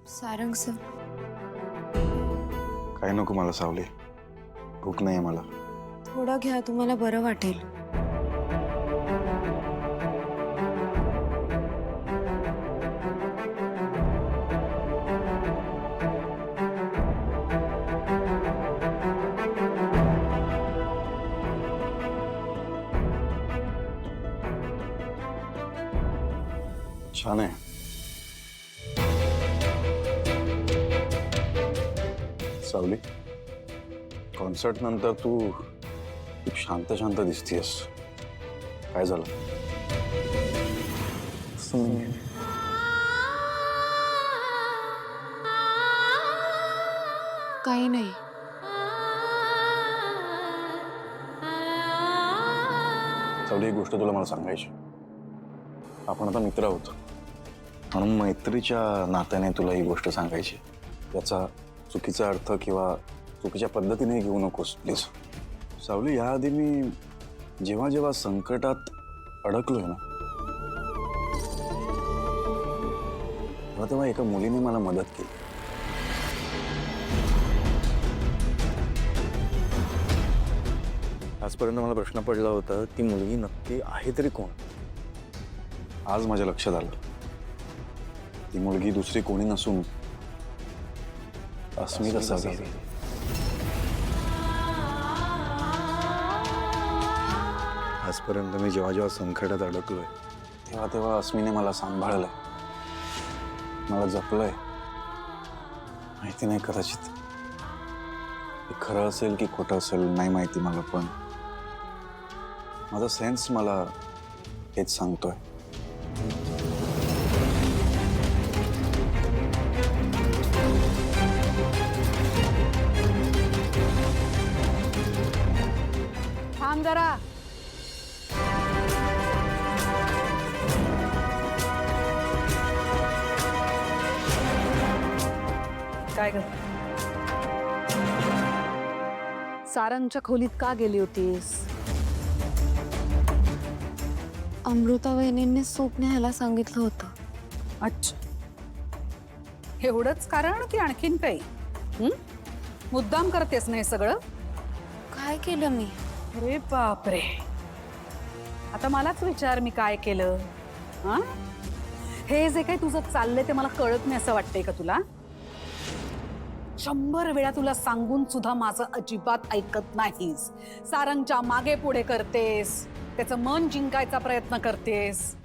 Sarang sir, काय नको मला सावली, भूक नाही मला. थोडं घ्या, तुम्हाला बरं वाटेल. छान आहे. सावली, कॉन्सर्ट नंतर तू खूप शांत शांत दिसतीयस. काय झालं? काही नाही. सावली, एक गोष्ट तुला मला सांगायची. आपण आता मित्र आहोत म्हणून मैत्रीच्या नात्याने तुला ही गोष्ट सांगायची. याचा चुकीचा अर्थ किंवा चुकीच्या पद्धतीने घेऊ नकोस प्लीज. सावली, याआधी मी जेव्हा जेव्हा संकटात अडकलोय ना, तेव्हा तेव्हा एका मुलीने मला मदत केली. आजपर्यंत मला प्रश्न पडला होता, ती मुलगी नक्की आहे तरी कोण. आज माझ्या लक्षात आलं, ती मुलगी दुसरी कोणी नसून अस्मित असावी. आजपर्यंत मी जेव्हा जेव्हा संकटात अडकलोय तेव्हा तेव्हा अस्मीने मला सांभाळलंय, मला जपलंय. माहिती नाही कदाचित हे खरं असेल की खोटं असेल नाही माहिती मला, पण माझा सेन्स मला हेच सांगतोय. थांब जरा. काय ग, सारंगच्या खोलीत का गेली होतीस? अमृता वहिनींनी सूप न्यायला सांगितलं होतं. अच्छा, एवढंच कारण की आणखीन काही? मुद्दाम करतेस ना हे सगळं? काय केलं मी? अरे बापरे, आता मलाच विचार मी काय केलं. हा, हे जे काही तुझं चाललंय ते मला कळत नाही असं वाटतंय का तुला? 100 वेळा तुला सांगून सुद्धा माझं अजिबात ऐकत नाहीस. सारंगच्या मागे पुढे करतेस, त्याचं मन जिंकायचा प्रयत्न करतेस.